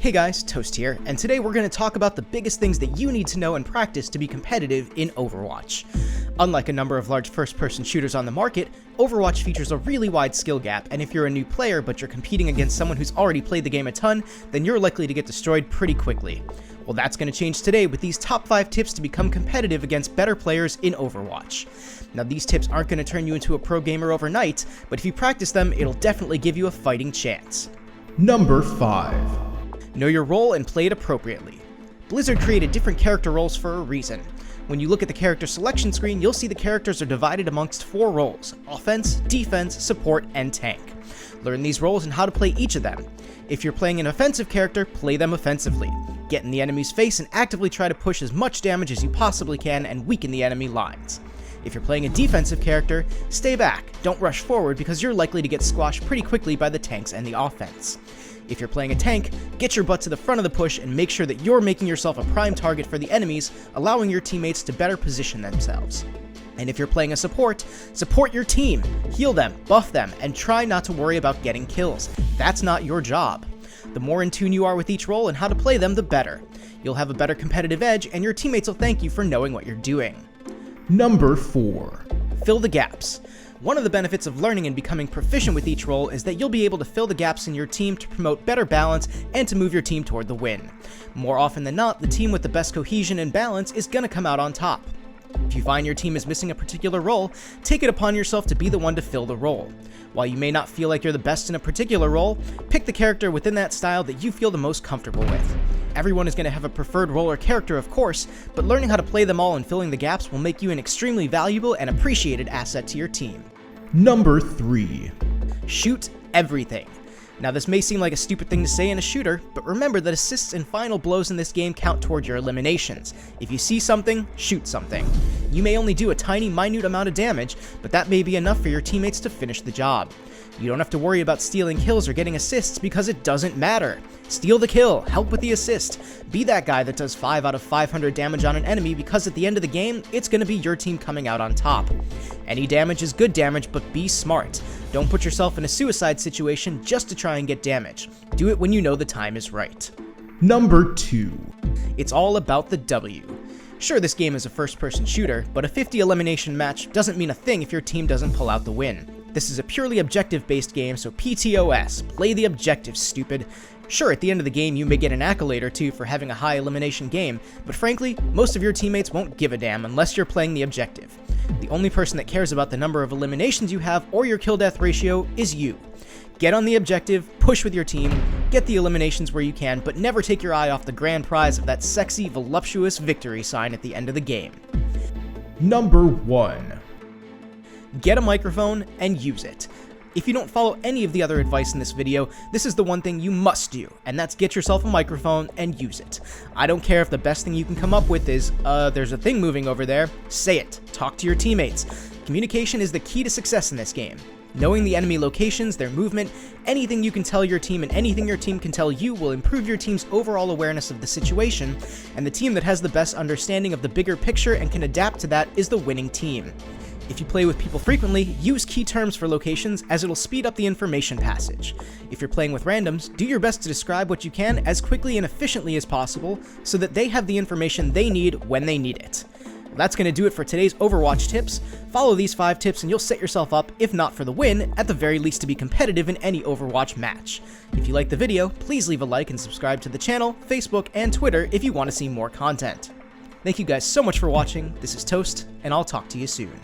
Hey guys, Toast here, and today we're going to talk about the biggest things that you need to know and practice to be competitive in Overwatch. Unlike a number of large first-person shooters on the market, Overwatch features a really wide skill gap, and if you're a new player but you're competing against someone who's already played the game a ton, then you're likely to get destroyed pretty quickly. Well, that's going to change today with these top 5 tips to become competitive against better players in Overwatch. Now, these tips aren't going to turn you into a pro gamer overnight, but if you practice them, it'll definitely give you a fighting chance. Number 5. Know your role and play it appropriately. Blizzard created different character roles for a reason. When you look at the character selection screen, you'll see the characters are divided amongst 4 roles: offense, defense, support, and tank. Learn these roles and how to play each of them. If you're playing an offensive character, play them offensively. Get in the enemy's face and actively try to push as much damage as you possibly can and weaken the enemy lines. If you're playing a defensive character, stay back, don't rush forward because you're likely to get squashed pretty quickly by the tanks and the offense. If you're playing a tank, get your butt to the front of the push and make sure that you're making yourself a prime target for the enemies, allowing your teammates to better position themselves. And if you're playing a support your team, heal them, buff them, and try not to worry about getting kills. That's not your job. The more in tune you are with each role and how to play them, the better. You'll have a better competitive edge, and your teammates will thank you for knowing what you're doing. Number 4. Fill the gaps. One of the benefits of learning and becoming proficient with each role is that you'll be able to fill the gaps in your team to promote better balance and to move your team toward the win. More often than not, the team with the best cohesion and balance is going to come out on top. If you find your team is missing a particular role, take it upon yourself to be the one to fill the role. While you may not feel like you're the best in a particular role, pick the character within that style that you feel the most comfortable with. Everyone is going to have a preferred role or character, of course, but learning how to play them all and filling the gaps will make you an extremely valuable and appreciated asset to your team. Number 3. Shoot everything. Now, this may seem like a stupid thing to say in a shooter, but remember that assists and final blows in this game count toward your eliminations. If you see something, shoot something. You may only do a tiny, minute amount of damage, but that may be enough for your teammates to finish the job. You don't have to worry about stealing kills or getting assists because it doesn't matter. Steal the kill, help with the assist. Be that guy that does 5 out of 500 damage on an enemy because at the end of the game, it's going to be your team coming out on top. Any damage is good damage, but be smart. Don't put yourself in a suicide situation just to try and get damage. Do it when you know the time is right. Number 2. It's all about the W. Sure, this game is a first-person shooter, but a 50 elimination match doesn't mean a thing if your team doesn't pull out the win. This is a purely objective-based game, so PTOS, play the objective, stupid. Sure, at the end of the game you may get an accolade or two for having a high elimination game, but frankly, most of your teammates won't give a damn unless you're playing the objective. The only person that cares about the number of eliminations you have or your kill-death ratio is you. Get on the objective, push with your team, get the eliminations where you can, but never take your eye off the grand prize of that sexy, voluptuous victory sign at the end of the game. Number 1. Get a microphone and use it. If you don't follow any of the other advice in this video, this is the one thing you must do, and that's get yourself a microphone and use it. I don't care if the best thing you can come up with is, there's a thing moving over there. Say it. Talk to your teammates. Communication is the key to success in this game. Knowing the enemy locations, their movement, anything you can tell your team and anything your team can tell you will improve your team's overall awareness of the situation, and the team that has the best understanding of the bigger picture and can adapt to that is the winning team. If you play with people frequently, use key terms for locations as it'll speed up the information passage. If you're playing with randoms, do your best to describe what you can as quickly and efficiently as possible so that they have the information they need when they need it. Well, that's going to do it for today's Overwatch tips. Follow these 5 tips and you'll set yourself up, if not for the win, at the very least to be competitive in any Overwatch match. If you liked the video, please leave a like and subscribe to the channel, Facebook, and Twitter if you want to see more content. Thank you guys so much for watching. This is Toast, and I'll talk to you soon.